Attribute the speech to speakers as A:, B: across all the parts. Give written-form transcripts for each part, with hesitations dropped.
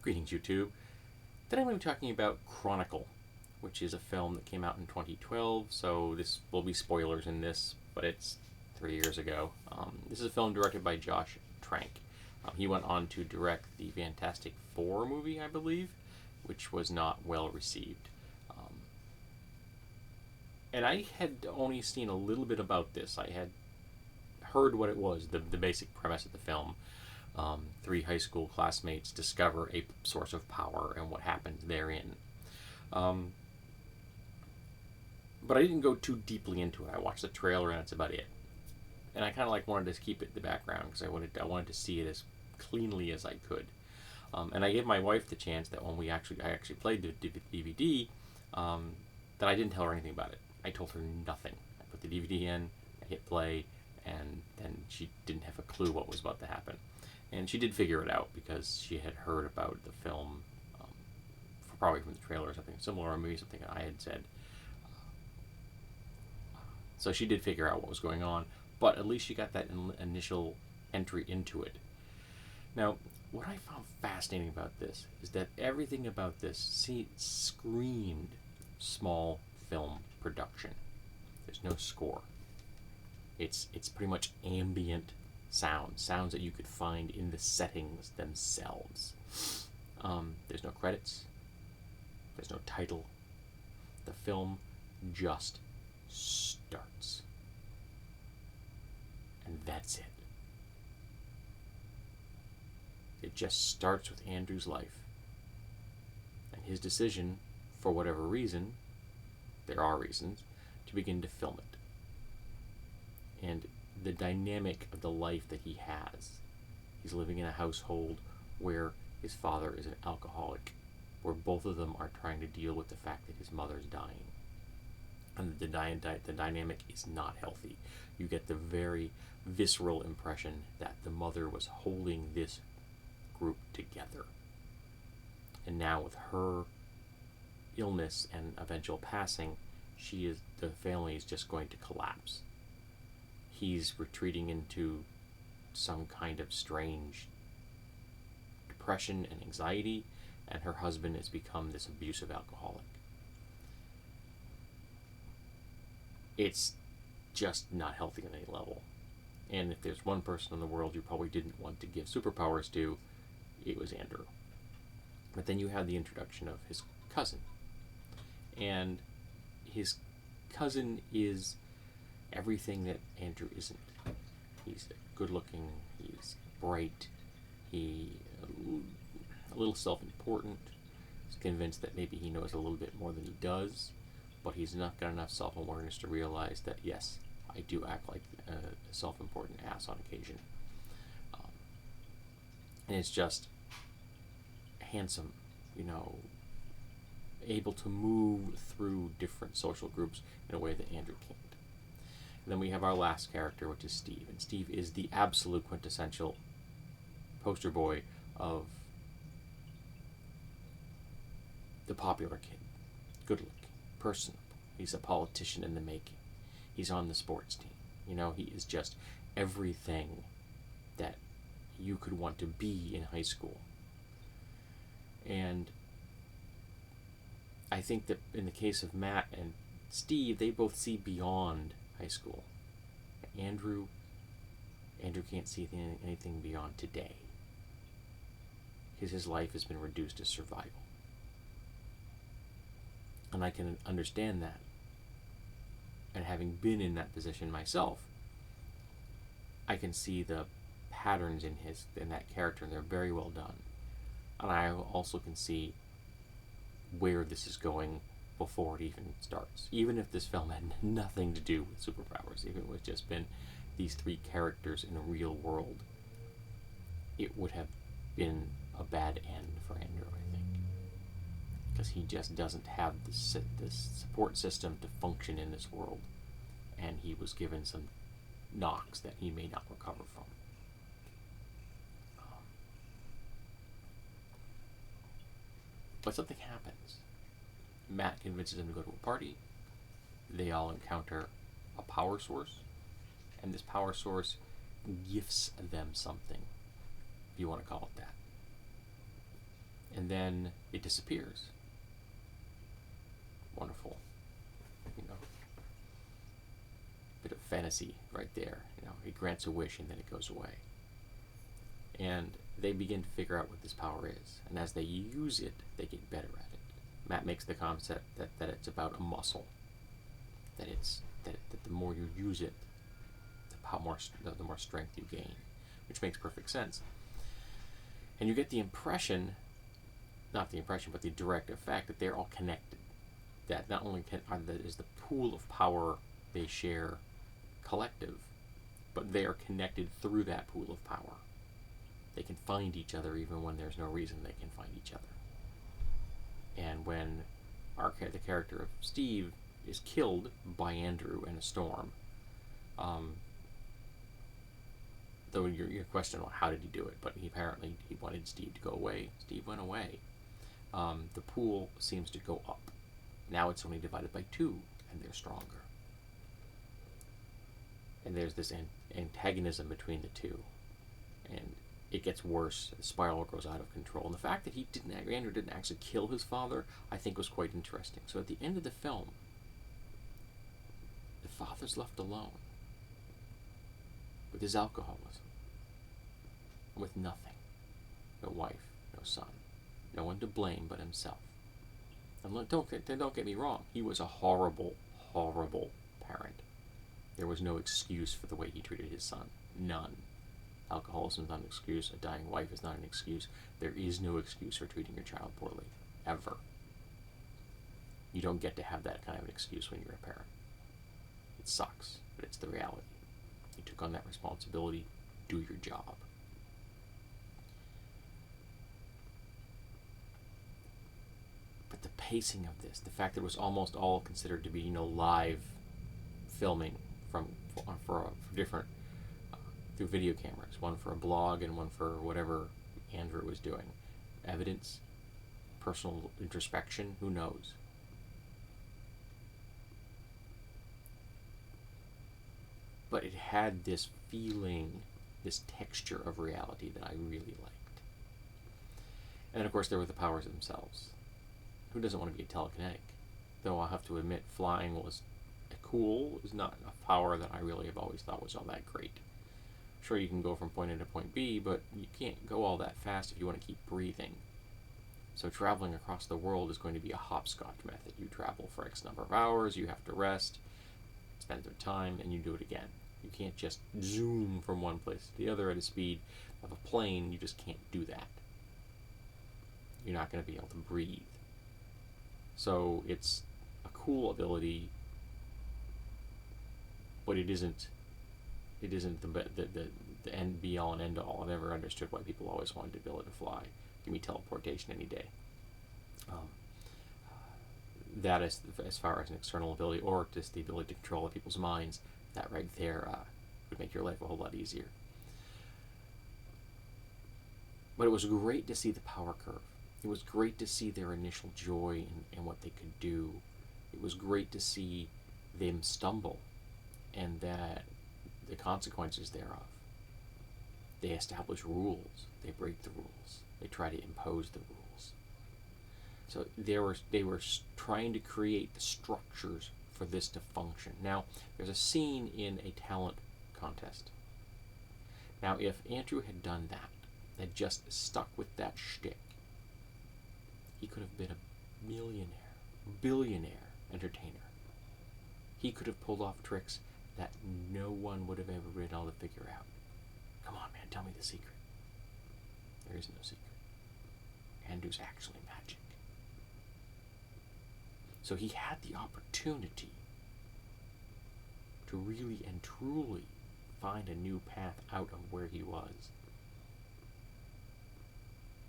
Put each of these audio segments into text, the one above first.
A: Greetings, YouTube. Today I'm going to be talking about Chronicle, which is a film that came out in 2012, so this will be spoilers in this, but it's 3 years ago. This is a film directed by Josh Trank. He went on to direct the Fantastic Four movie, I believe, which was not well received. And I had only seen a little bit about this. I had heard what it was, the basic premise of the film. Three high school classmates discover a source of power and what happens therein. But I didn't go too deeply into it. I watched the trailer and that's about it. And I kind of wanted to keep it in the background because I wanted to see it as cleanly as I could. And I gave my wife the chance that when I actually played the DVD, that I didn't tell her anything about it. I told her nothing. I put the DVD in, I hit play, and then she didn't have a clue what was about to happen. And she did figure it out because she had heard about the film, probably from the trailer or something similar, or maybe something I had said. So she did figure out what was going on, but at least she got that initial entry into it. Now, what I found fascinating about this is that everything about this screamed small film production. There's no score. It's pretty much ambient sounds that you could find in the settings themselves. There's no credits. There's no title. The film just starts. And that's it. It just starts with Andrew's life. And his decision, for whatever reason, there are reasons, to begin to film it. And the dynamic of the life that he has. He's living in a household where his father is an alcoholic, where both of them are trying to deal with the fact that his mother's dying. And the dynamic is not healthy. You get the very visceral impression that the mother was holding this group together. And now with her illness and eventual passing, the family is just going to collapse. He's retreating into some kind of strange depression and anxiety, and her husband has become this abusive alcoholic. It's just not healthy on any level. And if there's one person in the world you probably didn't want to give superpowers to, it was Andrew. But then you have the introduction of his cousin. And his cousin is everything that Andrew isn't. He's good looking, he's bright, he's a little self-important. He's convinced that maybe he knows a little bit more than he does, but he's not got enough self-awareness to realize that, yes, I do act like a self-important ass on occasion. And it's just handsome, able to move through different social groups in a way that Andrew can't. And then we have our last character, which is Steve. And Steve is the absolute quintessential poster boy of the popular kid. Good looking, personable. He's a politician in the making. He's on the sports team. He is just everything that you could want to be in high school. And I think that in the case of Matt and Steve, they both see beyond high school. Andrew can't see anything beyond today, because his life has been reduced to survival. And I can understand that. And having been in that position myself, I can see the patterns in that character, and they're very well done. And I also can see where this is going before it even starts. Even if this film had nothing to do with superpowers, even if it was just been these three characters in a real world, it would have been a bad end for Andrew, I think. Because he just doesn't have this support system to function in this world. And he was given some knocks that he may not recover from. But something happens. Matt convinces him to go to a party. They all encounter a power source. And this power source gifts them something, if you want to call it that. and then it disappears. Wonderful, bit of fantasy right there. He grants a wish and then it goes away. And they begin to figure out what this power is, and as they use it, they get better at it. Matt makes the concept that it's about a muscle, that the more you use it, the more strength you gain, which makes perfect sense. And you get the impression, not the impression, but the direct effect that they're all connected. That not only is the pool of power they share collective, but they are connected through that pool of power. They can find each other even when there's no reason they can find each other. And when the character of Steve is killed by Andrew in a storm, though your question on how did he do it, but he wanted Steve to go away. Steve went away. The pool seems to go up. Now it's only divided by 2, and they're stronger. And there's this antagonism between the two, and it gets worse. The spiral goes out of control. And the fact that Andrew didn't actually kill his father, I think was quite interesting. So at the end of the film, the father's left alone with his alcoholism, with nothing. No wife, no son, no one to blame but himself. And don't get me wrong, he was a horrible, horrible parent. There was no excuse for the way he treated his son. None. Alcoholism is not an excuse. A dying wife is not an excuse. There is no excuse for treating your child poorly, ever. You don't get to have that kind of an excuse when you're a parent. It sucks, but it's the reality. You took on that responsibility. Do your job. But the pacing of this, the fact that it was almost all considered to be, live filming for different through video cameras, one for a blog and one for whatever Andrew was doing. Evidence, personal introspection, who knows? But it had this feeling, this texture of reality that I really liked. And then, of course, there were the powers themselves. Who doesn't want to be a telekinetic? Though I'll have to admit, flying was cool. It was not a power that I really have always thought was all that great. Sure, you can go from point A to point B, but you can't go all that fast if you want to keep breathing. So traveling across the world is going to be a hopscotch method. You travel for X number of hours, you have to rest, spend your time, and you do it again. You can't just zoom from one place to the other at a speed of a plane. You just can't do that. You're not going to be able to breathe. So it's a cool ability, but it isn't the end be all and end all. I've never understood why people always wanted to be able to fly. Give me teleportation any day. That is as far as an external ability, or just the ability to control other people's minds. That right there would make your life a whole lot easier. But it was great to see the power curve. It was great to see their initial joy in what they could do. It was great to see them stumble and that the consequences thereof. They establish rules. They break the rules. They try to impose the rules. So they were trying to create the structures for this to function. Now, there's a scene in a talent contest. Now, if Andrew had done that, had just stuck with that shtick, he could have been a millionaire, billionaire entertainer. He could have pulled off tricks that no one would have ever been able to figure out. Come on, man, tell me the secret. There is no secret. Andrew's actually magic. So he had the opportunity to really and truly find a new path out of where he was.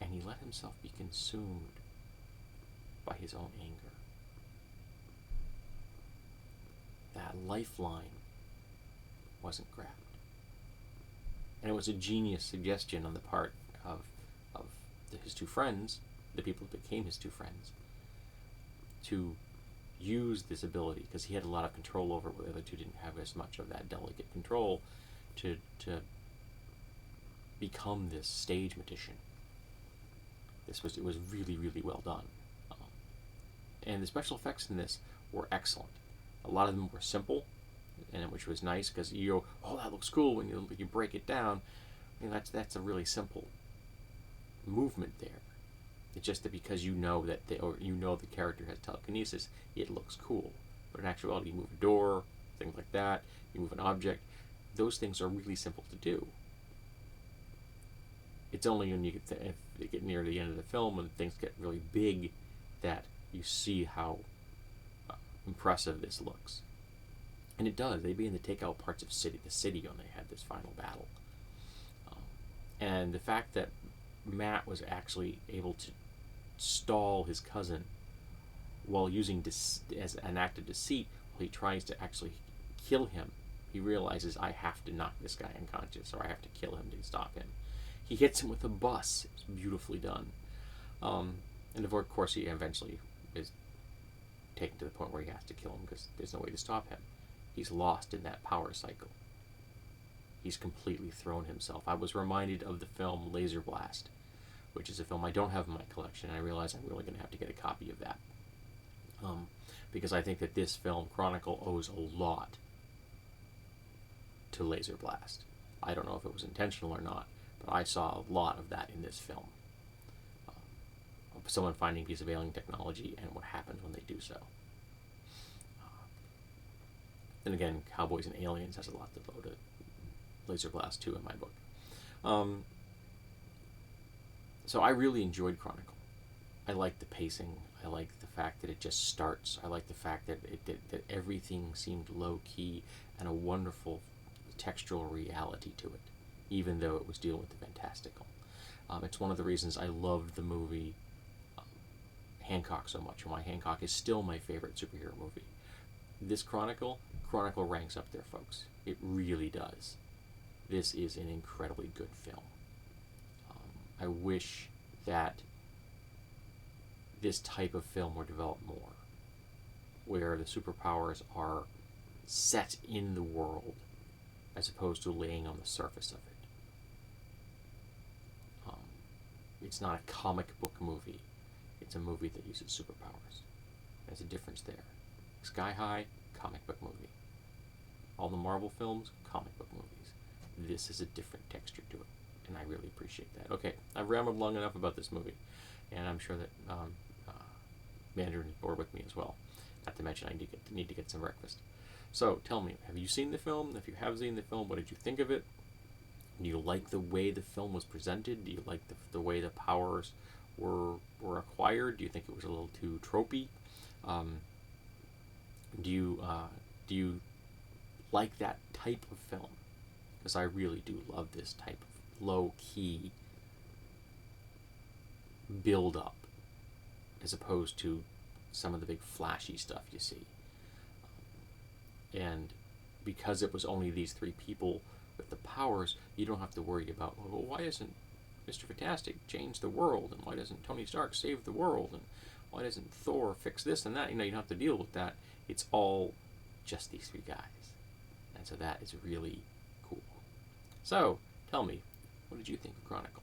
A: And he let himself be consumed by his own anger. That lifeline wasn't grabbed. And it was a genius suggestion on the part of his two friends, the people that became his two friends, to use this ability, because he had a lot of control over it, where the other two didn't have as much of that delicate control, to become this stage magician, this it was really, really well done. Um, and the special effects in this were excellent. A lot of them were simple, and which was nice because you go, oh, that looks cool when you break it down. That's a really simple movement there. It's just that because you know the character has telekinesis, it looks cool. But in actuality, you move a door, things like that. You move an object. Those things are really simple to do. It's only when if they get near the end of the film and things get really big that you see how impressive this looks. And it does. They begin to take out parts of the city when they had this final battle. And the fact that Matt was actually able to stall his cousin while using as an act of deceit, while he tries to actually kill him, he realizes, I have to knock this guy unconscious, or I have to kill him to stop him. He hits him with a bus. It's beautifully done. And of course, he eventually is taken to the point where he has to kill him because there's no way to stop him. He's lost in that power cycle. He's completely thrown himself. I was reminded of the film Laser Blast, which is a film I don't have in my collection, and I realize I'm really going to have to get a copy of that. Because I think that this film, Chronicle, owes a lot to Laser Blast. I don't know if it was intentional or not, but I saw a lot of that in this film. Someone finding a piece of alien technology and what happens when they do so. Then again, Cowboys and Aliens has a lot to go to Laser Blast too in my book. So I really enjoyed Chronicle. I liked the pacing. I liked the fact that it just starts. I liked the fact that that everything seemed low key and a wonderful textual reality to it, even though it was dealing with the fantastical. It's one of the reasons I loved the movie Hancock so much, and why Hancock is still my favorite superhero movie. This Chronicle ranks up there, folks. It really does. This is an incredibly good film. I wish that this type of film were developed more, where the superpowers are set in the world as opposed to laying on the surface of it. It's not a comic book movie. It's a movie that uses superpowers. There's a difference there. Sky High, comic book movie. All the Marvel films, comic book movies. This is a different texture to it, and I really appreciate that. Okay, I've rambled long enough about this movie, and I'm sure that Mandarin is bored with me as well. Not to mention I need to get some breakfast. So tell me, have you seen the film? If you have seen the film, what did you think of it? Do you like the way the film was presented? Do you like the way the powers were acquired? Do you think it was a little too tropey? Do you like that type of film? Because I really do love this type of low-key build-up, as opposed to some of the big flashy stuff you see. And because it was only these three people with the powers, you don't have to worry about, well, why doesn't Mr. Fantastic change the world, and why doesn't Tony Stark save the world, and why doesn't Thor fix this and that? You don't have to deal with that. It's all just these three guys. And so that is really cool. So, tell me, what did you think of Chronicle?